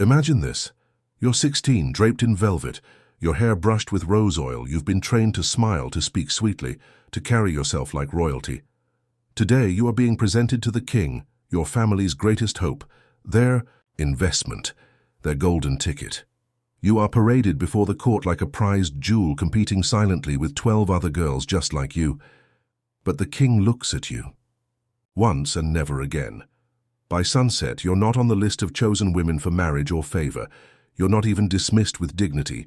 Imagine this. You're 16, draped in velvet, your hair brushed with rose oil. You've been trained to smile, to speak sweetly, to carry yourself like royalty. Today you are being presented to the king, your family's greatest hope, their investment, their golden ticket. You are paraded before the court like a prized jewel, competing silently with 12 other girls just like you. But the king looks at you. Once and never again. By sunset, you're not on the list of chosen women for marriage or favor. You're not even dismissed with dignity.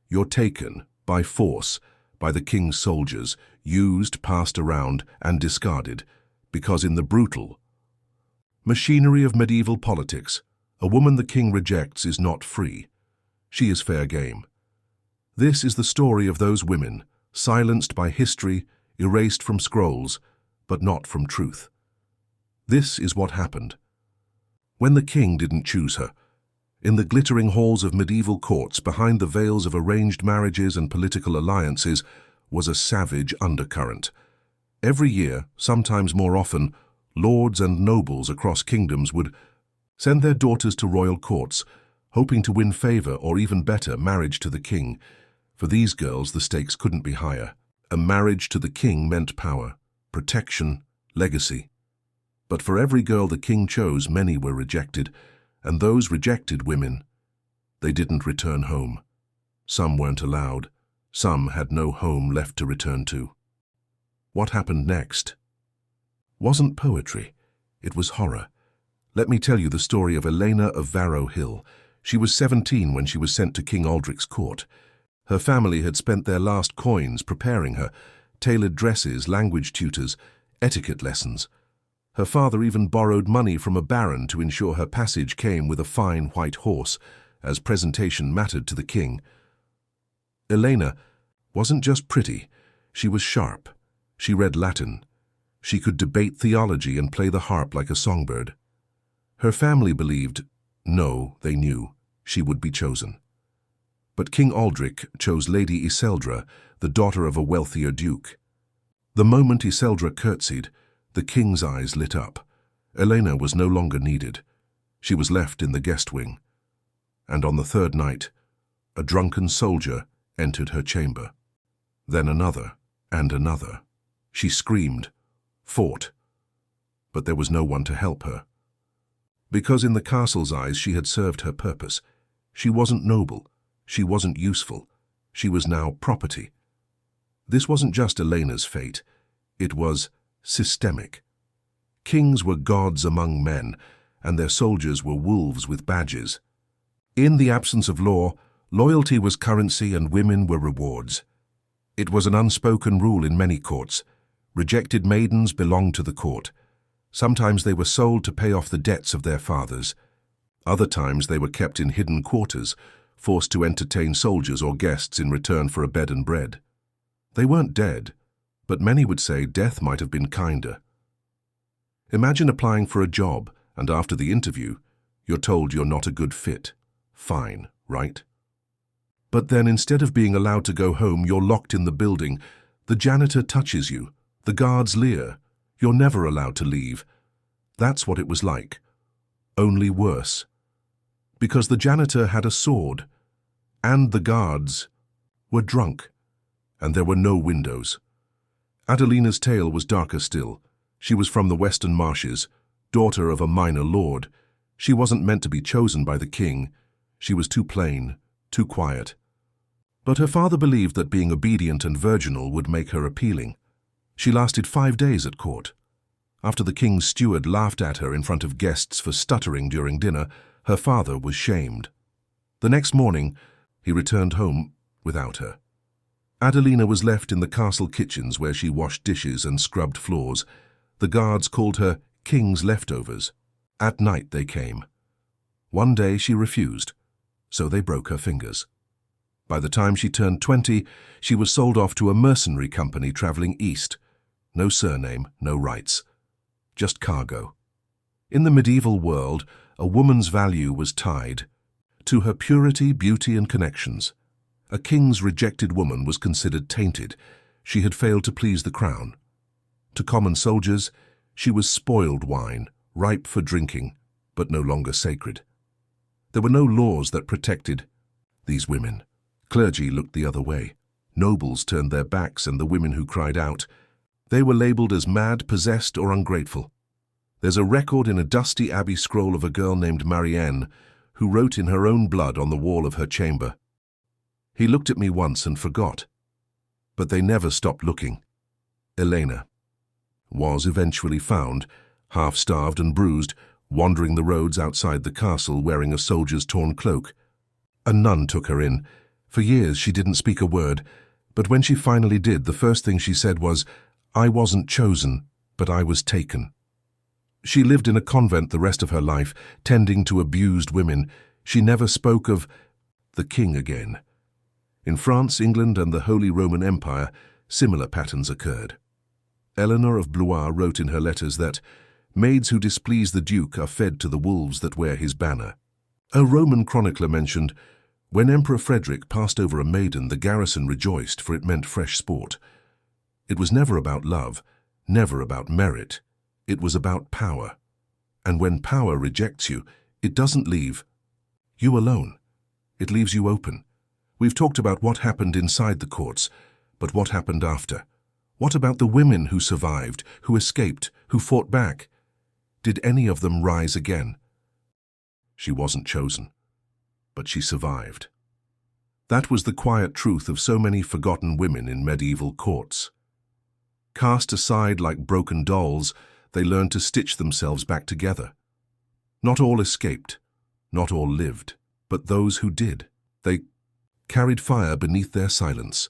You're taken, by force, by the king's soldiers, used, passed around, and discarded, because in the brutal machinery of medieval politics, a woman the king rejects is not free. She is fair game. This is the story of those women, silenced by history, erased from scrolls, but not from truth. This is what happened. When the king didn't choose her, in the glittering halls of medieval courts, behind the veils of arranged marriages and political alliances, was a savage undercurrent. Every year, sometimes more often, lords and nobles across kingdoms would send their daughters to royal courts, hoping to win favor or, even better, marriage to the king. For these girls, the stakes couldn't be higher. A marriage to the king meant power, protection, legacy. But for every girl the king chose, many were rejected, and those rejected women, they didn't return home. Some weren't allowed. Some had no home left to return to. What happened next wasn't poetry, it was horror. Let me tell you the story of Elena of Varrow Hill. She was 17 when she was sent to King Aldric's court. Her family had spent their last coins preparing her, tailored dresses, language tutors, etiquette lessons. Her father even borrowed money from a baron to ensure her passage came with a fine white horse, as presentation mattered to the king. Elena wasn't just pretty, she was sharp. She read Latin. She could debate theology and play the harp like a songbird. Her family believed, no, they knew, she would be chosen. But King Aldric chose Lady Isolder, the daughter of a wealthier duke. The moment Isolder curtsied, the king's eyes lit up. Elena was no longer needed. She was left in the guest wing. And on the third night, a drunken soldier entered her chamber. Then another, and another. She screamed, fought, but there was no one to help her. Because in the castle's eyes she had served her purpose. She wasn't noble, she wasn't useful, she was now property. This wasn't just Elena's fate, it was systemic. Kings were gods among men, and their soldiers were wolves with badges. In the absence of law, loyalty was currency and women were rewards. It was an unspoken rule in many courts. Rejected maidens belonged to the court. Sometimes they were sold to pay off the debts of their fathers. Other times they were kept in hidden quarters, forced to entertain soldiers or guests in return for a bed and bread. They weren't dead, but many would say death might have been kinder. Imagine applying for a job, and after the interview, you're told you're not a good fit. Fine, right? But then instead of being allowed to go home, you're locked in the building. The janitor touches you. The guards leer. You're never allowed to leave. That's what it was like. Only worse. Because the janitor had a sword, and the guards were drunk, and there were no windows. Adelina's tale was darker still. She was from the western marshes, daughter of a minor lord. She wasn't meant to be chosen by the king. She was too plain, too quiet. But her father believed that being obedient and virginal would make her appealing. She lasted 5 days at court. After the king's steward laughed at her in front of guests for stuttering during dinner, her father was shamed. The next morning, he returned home without her. Adelina was left in the castle kitchens where she washed dishes and scrubbed floors. The guards called her king's leftovers. At night they came. One day she refused, so they broke her fingers. By the time she turned 20, she was sold off to a mercenary company traveling east. No surname, no rights. Just cargo. In the medieval world, a woman's value was tied to her purity, beauty, and connections. A king's rejected woman was considered tainted. She had failed to please the crown. To common soldiers, she was spoiled wine, ripe for drinking, but no longer sacred. There were no laws that protected these women. Clergy looked the other way. Nobles turned their backs, and the women who cried out, they were labeled as mad, possessed, or ungrateful. There's a record in a dusty abbey scroll of a girl named Marianne who wrote in her own blood on the wall of her chamber. He looked at me once and forgot. But they never stopped looking. Elena was eventually found, half-starved and bruised, wandering the roads outside the castle wearing a soldier's torn cloak. A nun took her in. For years she didn't speak a word, but when she finally did, the first thing she said was, "I wasn't chosen, but I was taken." She lived in a convent the rest of her life, tending to abused women. She never spoke of the king again. In France, England, and the Holy Roman Empire, similar patterns occurred. Eleanor of Blois wrote in her letters that maids who displease the duke are fed to the wolves that wear his banner. A Roman chronicler mentioned, when Emperor Frederick passed over a maiden, the garrison rejoiced, for it meant fresh sport. It was never about love, never about merit. It was about power. And when power rejects you, it doesn't leave you alone. It leaves you open. We've talked about what happened inside the courts, but what happened after? What about the women who survived, who escaped, who fought back? Did any of them rise again? She wasn't chosen, but she survived. That was the quiet truth of so many forgotten women in medieval courts. Cast aside like broken dolls, they learned to stitch themselves back together. Not all escaped, not all lived, but those who did, they carried fire beneath their silence.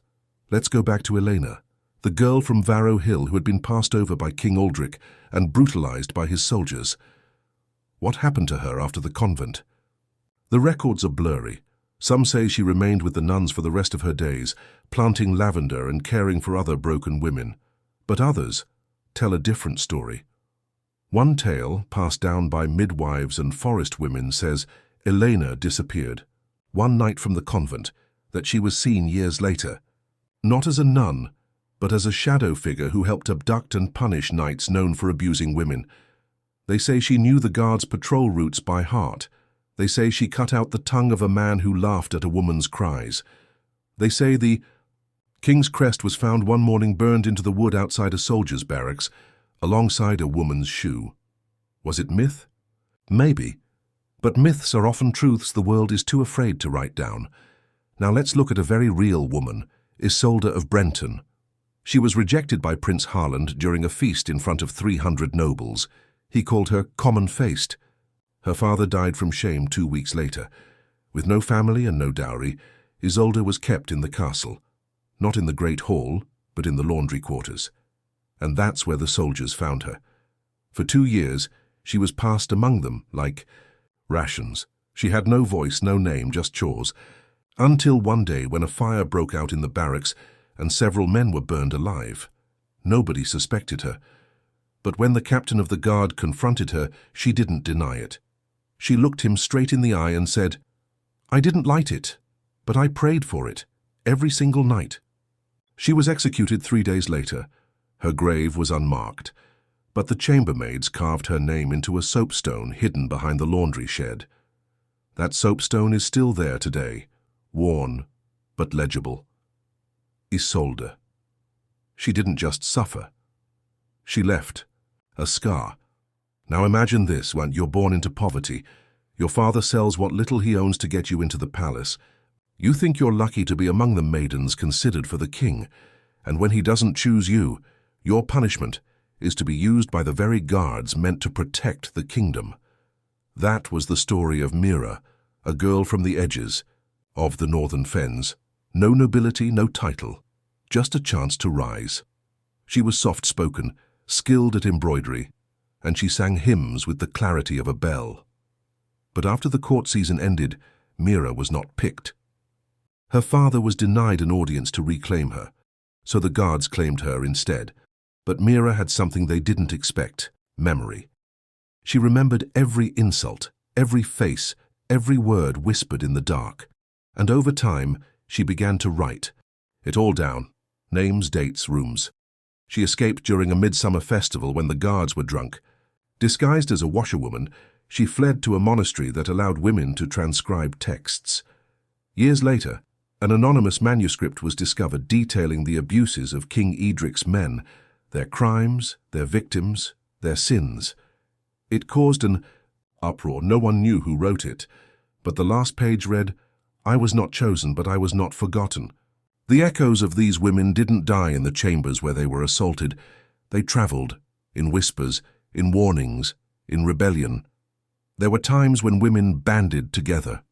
Let's go back to Elena, the girl from Varrow Hill who had been passed over by King Aldrich and brutalized by his soldiers. What happened to her after the convent? The records are blurry. Some say she remained with the nuns for the rest of her days, planting lavender and caring for other broken women. But others tell a different story. One tale, passed down by midwives and forest women, says Elena disappeared one night from the convent, that she was seen years later, not as a nun, but as a shadow figure who helped abduct and punish knights known for abusing women. They say she knew the guards' patrol routes by heart. They say she cut out the tongue of a man who laughed at a woman's cries. They say the king's crest was found one morning burned into the wood outside a soldier's barracks, alongside a woman's shoe. Was it myth? Maybe. But myths are often truths the world is too afraid to write down. Now let's look at a very real woman, Isolder of Brenton. She was rejected by Prince Harland during a feast in front of 300 nobles. He called her common-faced. Her father died from shame 2 weeks later. With no family and no dowry, Isolder was kept in the castle. Not in the great hall, but in the laundry quarters. And that's where the soldiers found her. For 2 years, she was passed among them like rations. She had no voice, no name, just chores. Until one day when a fire broke out in the barracks and several men were burned alive. Nobody suspected her. But when the captain of the guard confronted her, she didn't deny it. She looked him straight in the eye and said, "I didn't light it, but I prayed for it, every single night." She was executed 3 days later. Her grave was unmarked, but the chambermaids carved her name into a soapstone hidden behind the laundry shed. That soapstone is still there today, worn but legible. Isolder. She didn't just suffer. She left a scar. Now imagine this: when you're born into poverty, your father sells what little he owns to get you into the palace. You think you're lucky to be among the maidens considered for the king, and when he doesn't choose you, your punishment is to be used by the very guards meant to protect the kingdom. That was the story of Meera, a girl from the edges of the northern fens. No nobility, no title, just a chance to rise. She was soft-spoken, skilled at embroidery, and she sang hymns with the clarity of a bell. But after the court season ended, Meera was not picked. Her father was denied an audience to reclaim her, so the guards claimed her instead. But Meera had something they didn't expect: memory. She remembered every insult, every face, every word whispered in the dark. And over time, she began to write it all down: names, dates, rooms. She escaped during a midsummer festival when the guards were drunk. Disguised as a washerwoman, She fled to a monastery that allowed women to transcribe texts. Years later, an anonymous manuscript was discovered detailing the abuses of King Edric's men, their crimes, their victims, their sins. It caused an uproar. No one knew who wrote it, but the last page read, "I was not chosen, but I was not forgotten." The echoes of these women didn't die in the chambers where they were assaulted. They traveled, in whispers, in warnings, in rebellion. There were times when women banded together.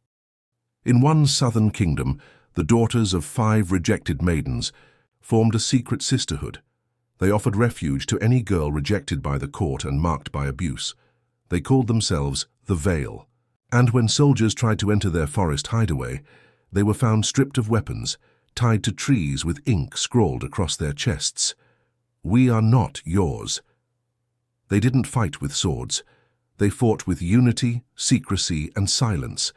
In one southern kingdom, the daughters of 5 rejected maidens formed a secret sisterhood. They offered refuge to any girl rejected by the court and marked by abuse. They called themselves the Veil. And when soldiers tried to enter their forest hideaway, they were found stripped of weapons, tied to trees with ink scrawled across their chests. "We are not yours." They didn't fight with swords. They fought with unity, secrecy, and silence.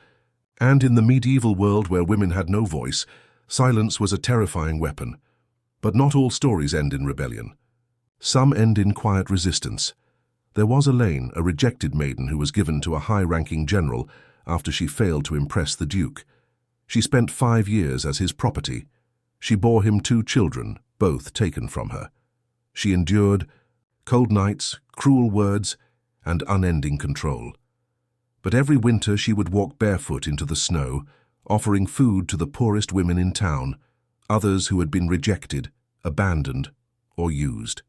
And in the medieval world where women had no voice, silence was a terrifying weapon. But not all stories end in rebellion. Some end in quiet resistance. There was Elena, a rejected maiden who was given to a high-ranking general after she failed to impress the Duke. She spent 5 years as his property. She bore him 2 children, both taken from her. She endured cold nights, cruel words, and unending control. But every winter she would walk barefoot into the snow, offering food to the poorest women in town, others who had been rejected, abandoned, or used.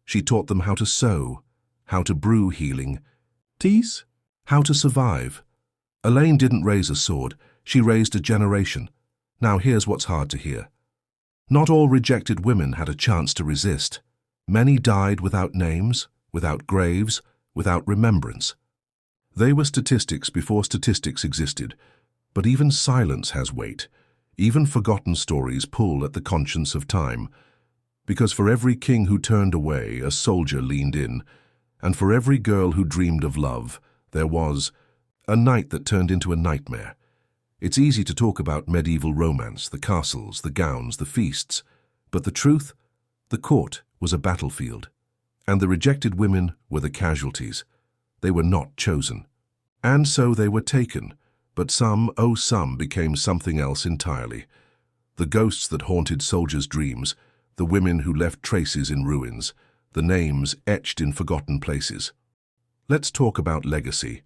She taught them how to sew, how to brew healing, teas, how to survive. Elena didn't raise a sword, she raised a generation. Now here's what's hard to hear. Not all rejected women had a chance to resist. Many died without names, without graves, without remembrance. They were statistics before statistics existed, but even silence has weight. Even forgotten stories pull at the conscience of time. Because for every king who turned away, a soldier leaned in, and for every girl who dreamed of love, there was a night that turned into a nightmare. It's easy to talk about medieval romance, the castles, the gowns, the feasts, but the truth, the court was a battlefield, and the rejected women were the casualties. They were not chosen. And so they were taken, but some, oh some, became something else entirely. The ghosts that haunted soldiers' dreams, the women who left traces in ruins, the names etched in forgotten places. Let's talk about legacy.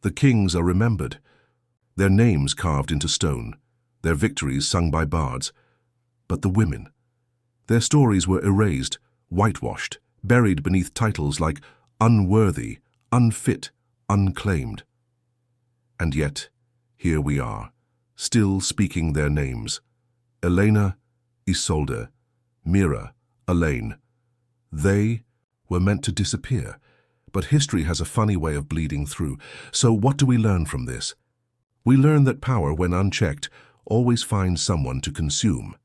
The kings are remembered, their names carved into stone, their victories sung by bards. But the women, their stories were erased, whitewashed, buried beneath titles like unworthy, unfit, unclaimed. And yet, here we are, still speaking their names. Elena, Isolder, Meera, Elena. They were meant to disappear, but history has a funny way of bleeding through. So what do we learn from this? We learn that power, when unchecked, always finds someone to consume.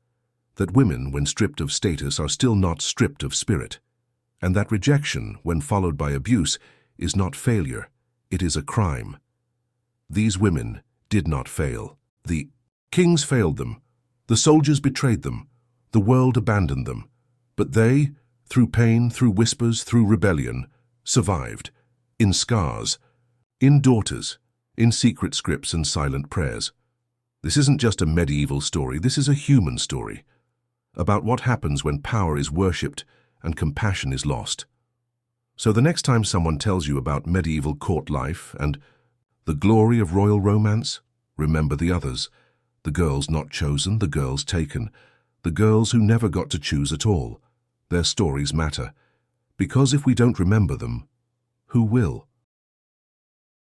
That women, when stripped of status, are still not stripped of spirit. And that rejection, when followed by abuse, is not failure, it is a crime. These women did not fail. The kings failed them. The soldiers betrayed them. The world abandoned them. But they, through pain, through whispers, through rebellion, survived. In scars, in daughters, in secret scripts and silent prayers. This isn't just a medieval story, this is a human story. About what happens when power is worshipped and compassion is lost. So the next time someone tells you about medieval court life and the glory of royal romance, remember the others. The girls not chosen, the girls taken, the girls who never got to choose at all. Their stories matter. Because if we don't remember them, who will?